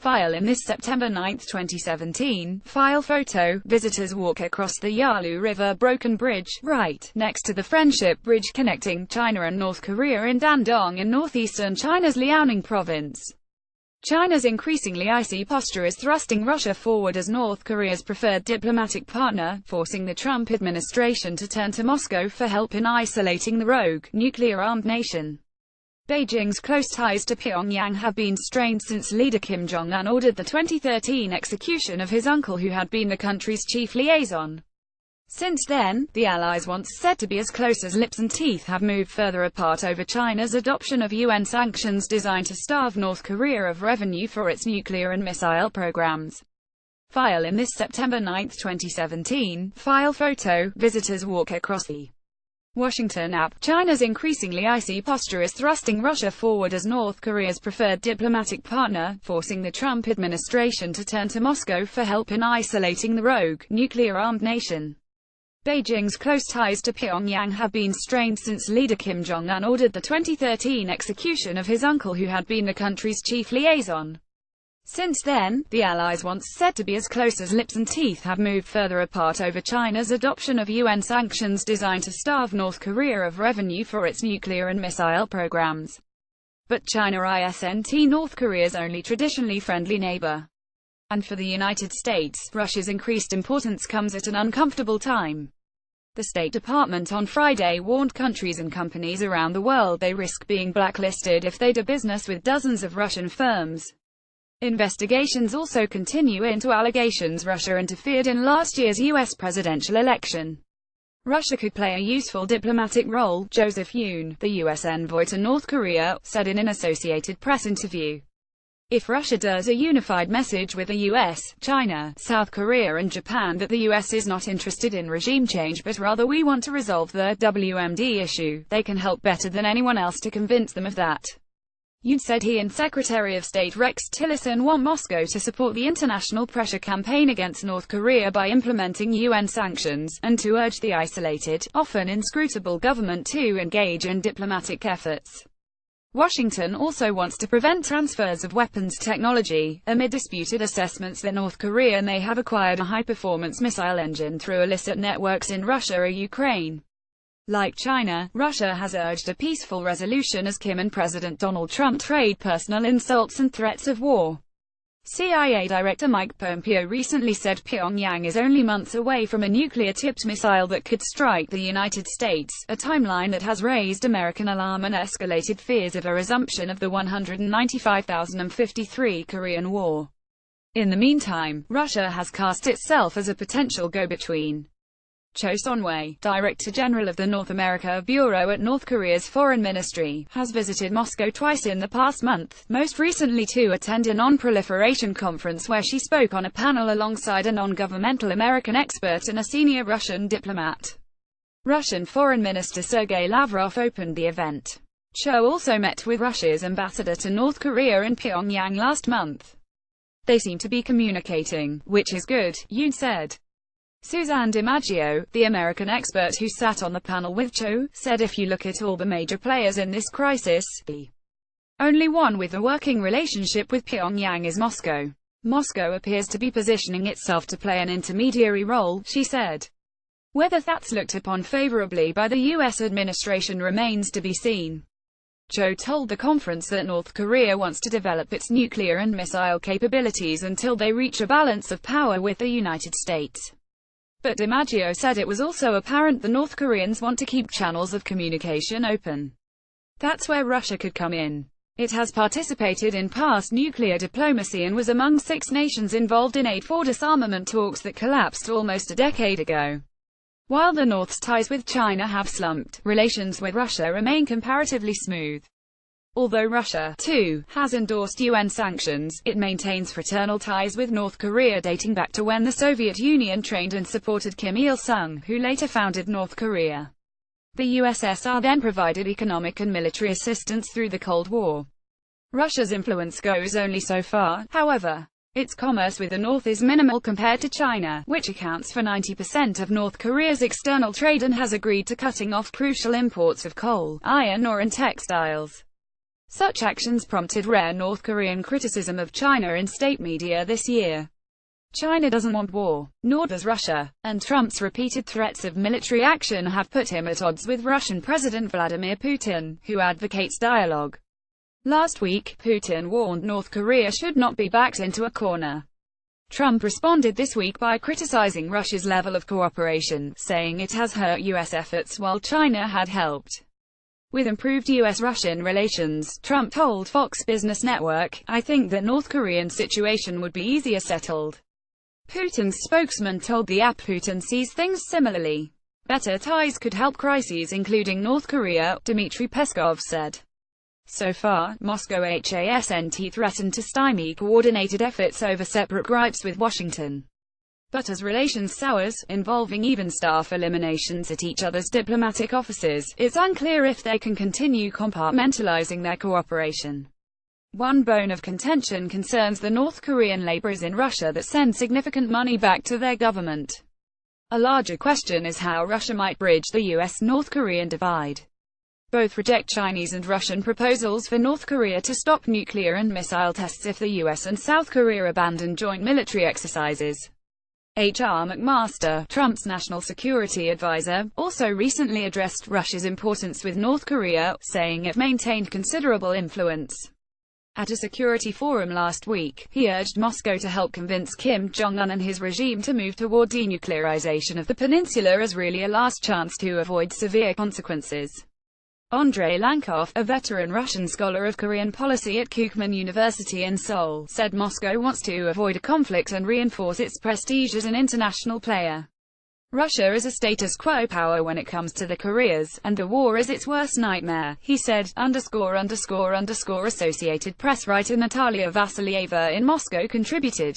File in this September 9, 2017. File photo. Visitors walk across the Yalu River Broken Bridge, right next to the Friendship Bridge connecting China and North Korea in Dandong in northeastern China's Liaoning province. China's increasingly icy posture is thrusting Russia forward as North Korea's preferred diplomatic partner, forcing the Trump administration to turn to Moscow for help in isolating the rogue, nuclear-armed nation. Beijing's close ties to Pyongyang have been strained since leader Kim Jong-un ordered the 2013 execution of his uncle, who had been the country's chief liaison. Since then, the allies, once said to be as close as lips and teeth, have moved further apart over China's adoption of UN sanctions designed to starve North Korea of revenue for its nuclear and missile programs. File in this September 9, 2017. File photo. Visitors walk across the Washington app. China's increasingly icy posture is thrusting Russia forward as North Korea's preferred diplomatic partner, forcing the Trump administration to turn to Moscow for help in isolating the rogue, nuclear-armed nation. Beijing's close ties to Pyongyang have been strained since leader Kim Jong-un ordered the 2013 execution of his uncle, who had been the country's chief liaison. Since then, the allies, once said to be as close as lips and teeth, have moved further apart over China's adoption of UN sanctions designed to starve North Korea of revenue for its nuclear and missile programs. But China isn't North Korea's only traditionally friendly neighbor. And for the United States, Russia's increased importance comes at an uncomfortable time. The State Department on Friday warned countries and companies around the world they risk being blacklisted if they do business with dozens of Russian firms. Investigations also continue into allegations Russia interfered in last year's U.S. presidential election. Russia could play a useful diplomatic role, Joseph Yun, the U.S. envoy to North Korea, said in an Associated Press interview. If Russia does a unified message with the US, China, South Korea and Japan that the US is not interested in regime change but rather we want to resolve the WMD issue, they can help better than anyone else to convince them of that. Yoon said he and Secretary of State Rex Tillerson want Moscow to support the international pressure campaign against North Korea by implementing UN sanctions, and to urge the isolated, often inscrutable government to engage in diplomatic efforts. Washington also wants to prevent transfers of weapons technology, amid disputed assessments that North Korea may have acquired a high-performance missile engine through illicit networks in Russia or Ukraine. Like China, Russia has urged a peaceful resolution as Kim and President Donald Trump trade personal insults and threats of war. CIA Director Mike Pompeo recently said Pyongyang is only months away from a nuclear-tipped missile that could strike the United States, a timeline that has raised American alarm and escalated fears of a resumption of the 195,053 Korean War. In the meantime, Russia has cast itself as a potential go-between. Cho Son-wei, Director General of the North America Bureau at North Korea's Foreign Ministry, has visited Moscow twice in the past month, most recently to attend a non-proliferation conference where she spoke on a panel alongside a non-governmental American expert and a senior Russian diplomat. Russian Foreign Minister Sergei Lavrov opened the event. Cho also met with Russia's ambassador to North Korea in Pyongyang last month. They seem to be communicating, which is good, Yoon said. Suzanne DiMaggio, the American expert who sat on the panel with Cho, said if you look at all the major players in this crisis, the only one with a working relationship with Pyongyang is Moscow. Moscow appears to be positioning itself to play an intermediary role, she said. Whether that's looked upon favorably by the U.S. administration remains to be seen. Cho told the conference that North Korea wants to develop its nuclear and missile capabilities until they reach a balance of power with the United States. But DiMaggio said it was also apparent the North Koreans want to keep channels of communication open. That's where Russia could come in. It has participated in past nuclear diplomacy and was among 6 nations involved in aid for disarmament talks that collapsed almost a decade ago. While the North's ties with China have slumped, relations with Russia remain comparatively smooth. Although Russia, too, has endorsed UN sanctions, it maintains fraternal ties with North Korea dating back to when the Soviet Union trained and supported Kim Il-sung, who later founded North Korea. The USSR then provided economic and military assistance through the Cold War. Russia's influence goes only so far, however. Its commerce with the North is minimal compared to China, which accounts for 90% of North Korea's external trade and has agreed to cutting off crucial imports of coal, iron ore and textiles. Such actions prompted rare North Korean criticism of China in state media this year. China doesn't want war, nor does Russia, and Trump's repeated threats of military action have put him at odds with Russian President Vladimir Putin, who advocates dialogue. Last week, Putin warned North Korea should not be backed into a corner. Trump responded this week by criticizing Russia's level of cooperation, saying it has hurt U.S. efforts while China had helped. With improved U.S.-Russian relations, Trump told Fox Business Network, "I think that North Korean situation would be easier settled." Putin's spokesman told the app Putin sees things similarly. Better ties could help crises including North Korea, Dmitry Peskov said. So far, Moscow hasn't threatened to stymie coordinated efforts over separate gripes with Washington. But as relations sours, involving even staff eliminations at each other's diplomatic offices, it's unclear if they can continue compartmentalizing their cooperation. One bone of contention concerns the North Korean laborers in Russia that send significant money back to their government. A larger question is how Russia might bridge the US-North Korean divide. Both reject Chinese and Russian proposals for North Korea to stop nuclear and missile tests if the US and South Korea abandon joint military exercises. H.R. McMaster, Trump's national security advisor, also recently addressed Russia's importance with North Korea, saying it maintained considerable influence. At a security forum last week, he urged Moscow to help convince Kim Jong-un and his regime to move toward denuclearization of the peninsula as really a last chance to avoid severe consequences. Andrei Lankov, a veteran Russian scholar of Korean policy at Kookmin University in Seoul, said Moscow wants to avoid a conflict and reinforce its prestige as an international player. Russia is a status quo power when it comes to the Koreas, and the war is its worst nightmare, he said. Associated Press writer Natalia Vasilieva in Moscow contributed.